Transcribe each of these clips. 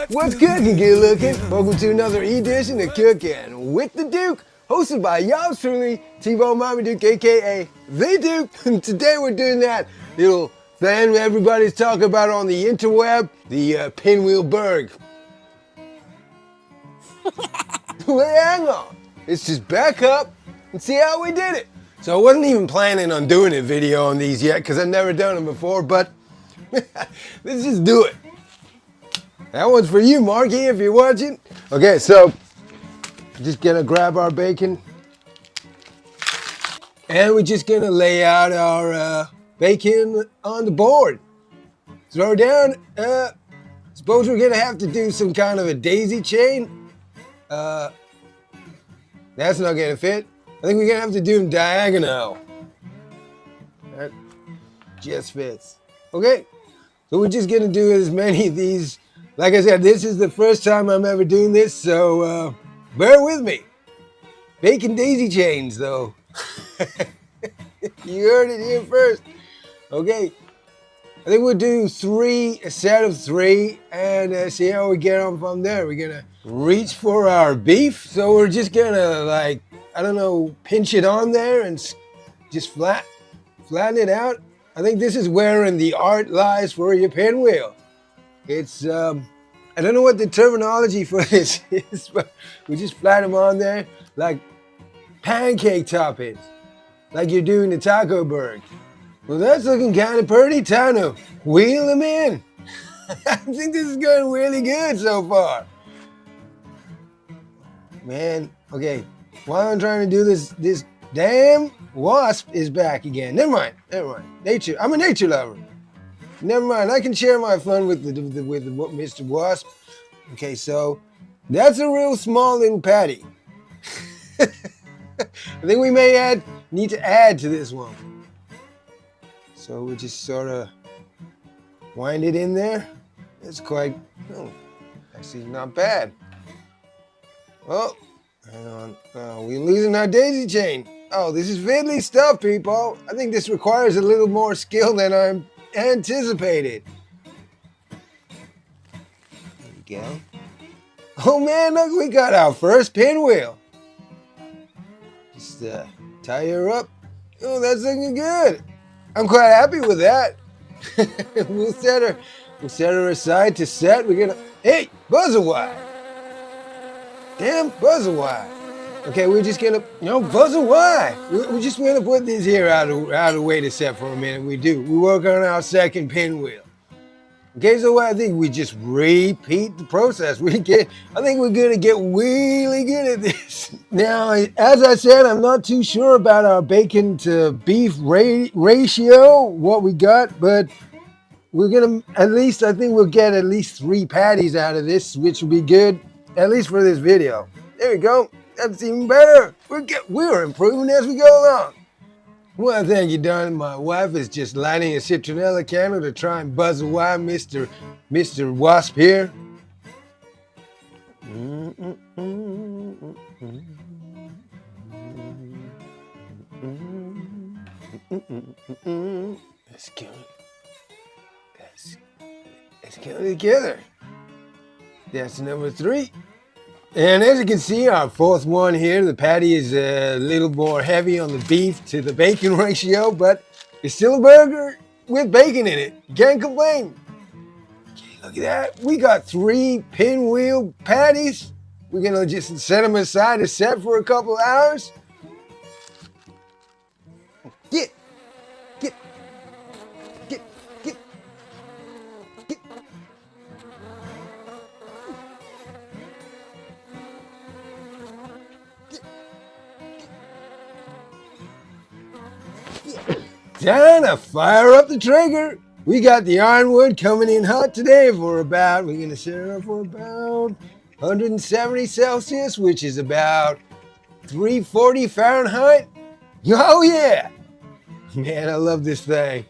What's cooking, good looking? Welcome to another edition of Cooking with the Duke, hosted by yours truly, T-Bone Mommy Duke, aka The Duke. And today we're doing that little thing everybody's talking about on the interweb, the Pinwheel Burger. Well, hang on. Let's just back up and see how we did it. So I wasn't even planning on doing a video on these yet because I've never done them before, but let's just do it. That one's for you, Marky, if you're watching. Okay, so just gonna grab our bacon and we're just gonna lay out our bacon on the board. Throw down, suppose we're gonna have to do some kind of a daisy chain. That's not gonna fit. I think we're gonna have to do them diagonal. That just fits. Okay, so we're just gonna do as many of these. Like I said, this is the first time I'm ever doing this, so bear with me. Bacon daisy chains, though. You heard it here first. Okay, I think we'll do a set of three, and see how we get on from there. We're gonna reach for our beef, so we're just gonna, like, I don't know, pinch it on there and just flatten it out. I think this is wherein the art lies for your pinwheel. It's, I don't know what the terminology for this is, but we just flatten them on there like pancake toppings, like you're doing the taco burger. Well, that's looking kind of pretty. Time to wheel them in. I think this is going really good so far. Man, okay, while I'm trying to do this damn wasp is back again. Never mind. Nature, I'm a nature lover. Never mind, I can share my fun with Mr. Wasp. Okay, so that's a real small little patty. I think we may need to add to this one. So we just sort of wind it in there. It's quite, actually not bad. Oh, hang on, we're losing our daisy chain. Oh, this is fiddly stuff, people. I think this requires a little more skill than I'm anticipated. There we go. Oh man, look, we got our first pinwheel. Just tie her up. Oh, that's looking good. I'm quite happy with that. We'll set her aside to set. We're gonna, hey, buzzer wire. Damn buzzer wire. Okay, we're just gonna, buzzer wire. We're just gonna put this here out of the way to set for a minute. We work on our second pinwheel. Okay, so I think we just repeat the process. I think we're gonna get really good at this. Now, as I said, I'm not too sure about our bacon to beef ratio, what we got, but we're gonna, I think we'll get at least 3 patties out of this, which will be good, at least for this video. There we go. That's even better. We're improving as we go along. Well, thank you, darling. My wife is just lighting a citronella candle to try and buzz wire Mr. Wasp here. Let's kill it. Let's kill it together. That's number 3. And as you can see, our 4th one here, the patty is a little more heavy on the beef to the bacon ratio, but it's still a burger with bacon in it. You can't complain. Okay, look at that. We got 3 pinwheel patties. We're gonna just set them aside to set for a couple hours. Get. Time to fire up the Traeger. We got the Ironwood coming in hot today we're gonna set it up for about 170 Celsius, which is about 340 Fahrenheit. Oh yeah. Man, I love this thing.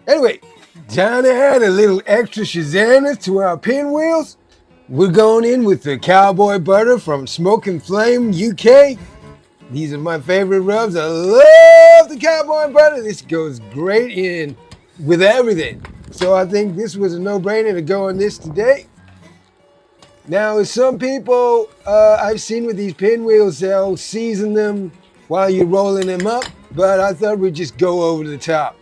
Anyway, time to add a little extra Shazamness to our pinwheels. We're going in with the cowboy butter from Smoke and Flame UK. These are my favorite rubs. I love the cowboy butter. This goes great in with everything. So I think this was a no-brainer to go on this today. Now, with some people I've seen with these pinwheels, they'll season them while you're rolling them up, but I thought we'd just go over the top.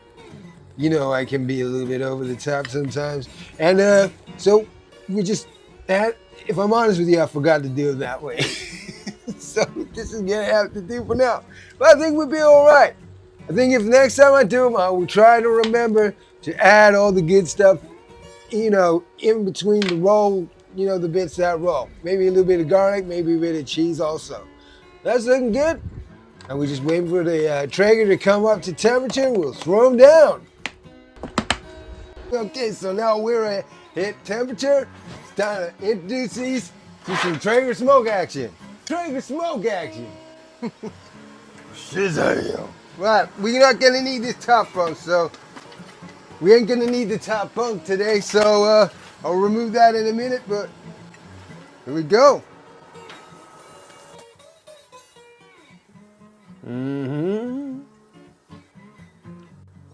You know, I can be a little bit over the top sometimes. And so we just, if I'm honest with you, I forgot to do it that way. So this is gonna have to do for now. But I think we'll be all right. I think if next time I do them, I will try to remember to add all the good stuff, you know, in between the roll, you know, the bits that roll. Maybe a little bit of garlic, maybe a bit of cheese also. That's looking good. And we're just waiting for the Traeger to come up to temperature and we'll throw them down. Okay, so now we're at temperature. It's time to introduce these to some Traeger smoke action. Traeger smoke action. Shizzle. Right, we're not gonna need this top bunk, so we ain't gonna need the top bunk today, so I'll remove that in a minute, but here we go.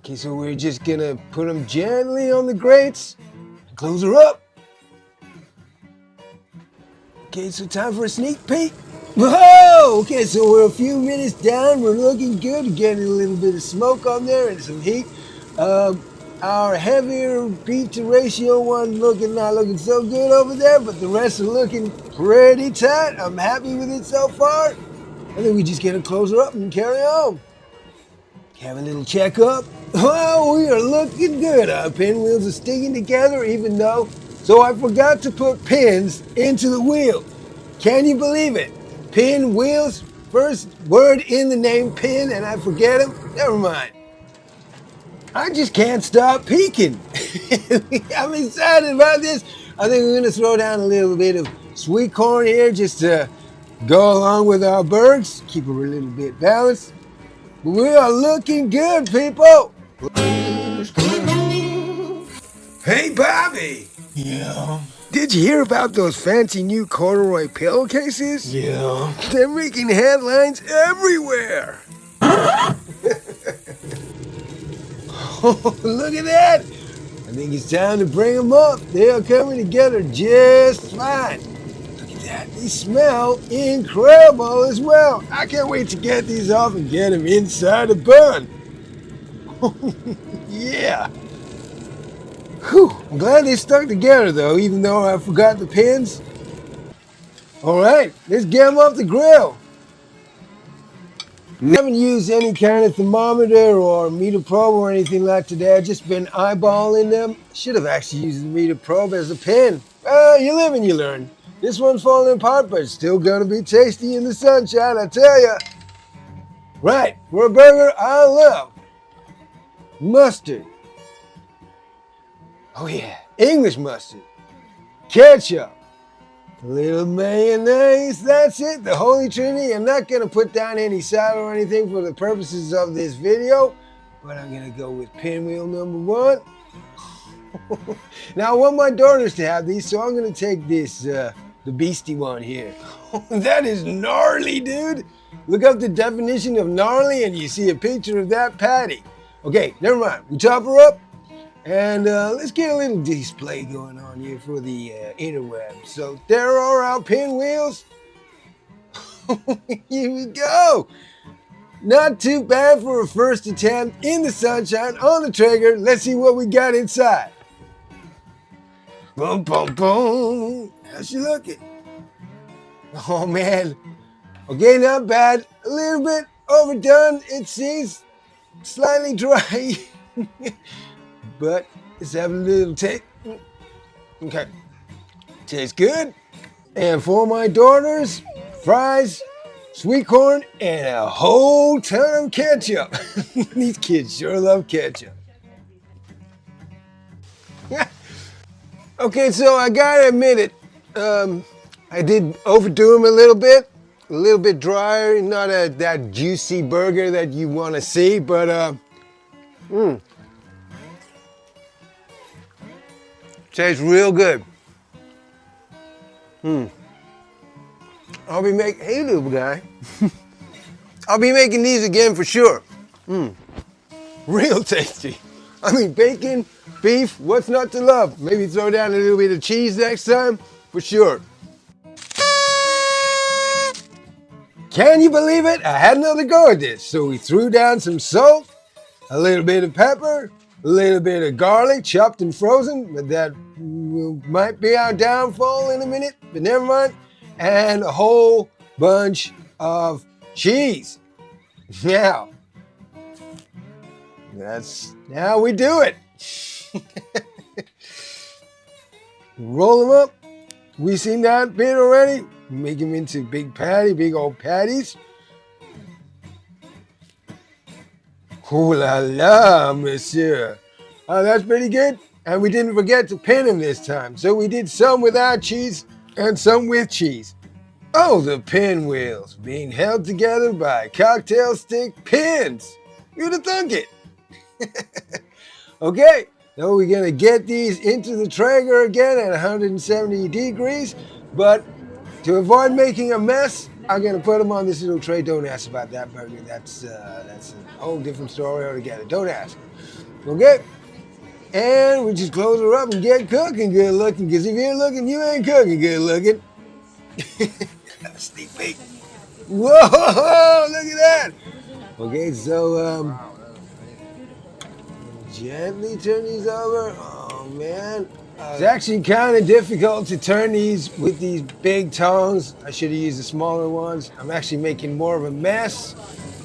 Okay, so we're just gonna put them gently on the grates, close her up. Okay, so time for a sneak peek. Whoa! Okay, so we're a few minutes down. We're looking good. Getting a little bit of smoke on there and some heat. Our heavier beef to ratio one not looking so good over there, but the rest are looking pretty tight. I'm happy with it so far. I think we just gotta close her up and carry on. Have a little checkup. Oh, we are looking good. Our pinwheels are sticking together even though. So I forgot to put pins into the wheel. Can you believe it? Pinwheels, first word in the name pin, and I forget them? Never mind. I just can't stop peeking. I'm excited about this. I think we're gonna throw down a little bit of sweet corn here just to go along with our burgers, keep it a little bit balanced. But we are looking good, people. Hey, Bobby. Yeah. Did you hear about those fancy new corduroy pillowcases? Yeah. They're making headlines everywhere. Oh, look at that. I think it's time to bring them up. They are coming together just fine. Look at that. They smell incredible as well. I can't wait to get these off and get them inside the bun. Yeah. Whew. I'm glad they stuck together though, even though I forgot the pins. All right, let's get them off the grill. I haven't used any kind of thermometer or meter probe or anything like today. I've just been eyeballing them. Should have actually used the meter probe as a pin. You live and you learn. This one's falling apart, but it's still gonna be tasty in the sunshine, I tell ya. Right, for a burger, I love mustard. Oh yeah, English mustard, ketchup, a little mayonnaise, that's it, the Holy Trinity. I'm not gonna put down any salad or anything for the purposes of this video, but I'm gonna go with pinwheel number one. Now I want my daughters to have these, so I'm gonna take this, the beastie one here. That is gnarly, dude. Look up the definition of gnarly and you see a picture of that patty. Okay, never mind, we chop her up. And let's get a little display going on here for the interwebs. So there are our pinwheels. Here we go. Not too bad for a first attempt in the sunshine on the Traeger. Let's see what we got inside. Boom, boom, boom. How's she looking? Oh man. Okay, not bad. A little bit overdone, it seems. Slightly dry. But let's have a little taste. Okay, tastes good. And for my daughters, fries, sweet corn, and a whole ton of ketchup. These kids sure love ketchup. Okay, so I gotta admit it. I did overdo them a little bit drier, not that juicy burger that you want to see, but tastes real good. I'll be making, hey little guy. I'll be making these again for sure. Real tasty. I mean, bacon, beef, what's not to love? Maybe throw down a little bit of cheese next time, for sure. Can you believe it? I had another go at this. So we threw down some salt, a little bit of pepper, a little bit of garlic, chopped and frozen, but that might be our downfall in a minute, but never mind. And a whole bunch of cheese. Now, that's how we do it. Roll them up. We seen that bit already. Make them into big old patties. Ooh la la, monsieur. Oh, that's pretty good. And we didn't forget to pin them this time. So we did some without cheese and some with cheese. Oh, the pinwheels being held together by cocktail stick pins. You'd have thunk it. Okay, so we're gonna get these into the Traeger again at 170 degrees, but to avoid making a mess, I'm gonna put them on this little tray. Don't ask about that burger. That's a whole different story altogether. Don't ask. Okay, and we just close her up and get cooking good looking. Because if you ain't looking, you ain't cooking good looking. Sneak peek. Whoa! Look at that. Okay, so gently turn these over. Oh man. It's actually kind of difficult to turn these with these big tongs. I should have used the smaller ones. I'm actually making more of a mess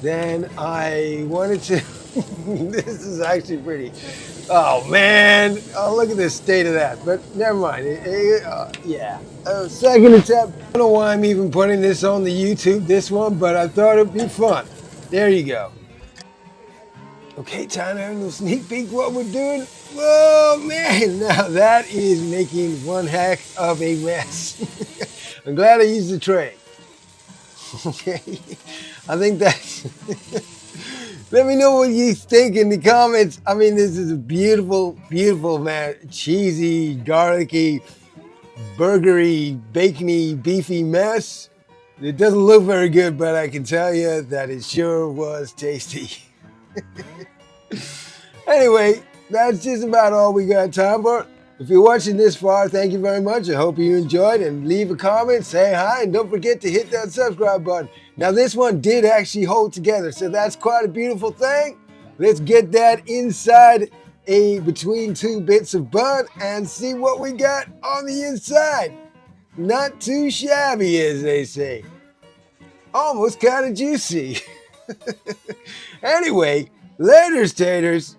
than I wanted to. This is actually pretty. Oh man. Oh, look at the state of that. But never mind. Yeah. Second attempt. I don't know why I'm even putting this on the YouTube, this one, but I thought it'd be fun. There you go. Okay, time to have a little sneak peek what we're doing. Whoa, man, now that is making one heck of a mess. I'm glad I used the tray. Okay, I think that's... Let me know what you think in the comments. I mean, this is a beautiful, beautiful, man, cheesy, garlicky, burgery, bacony, beefy mess. It doesn't look very good, but I can tell you that it sure was tasty. Anyway, that's just about all we got time for. If you're watching this far, thank you very much. I hope you enjoyed, and leave a comment, say hi, and don't forget to hit that subscribe button. Now this one did actually hold together, so that's quite a beautiful thing. Let's get that inside between two bits of bun and see what we got on the inside. Not too shabby, as they say. Almost kind of juicy. Anyway, laters, taters.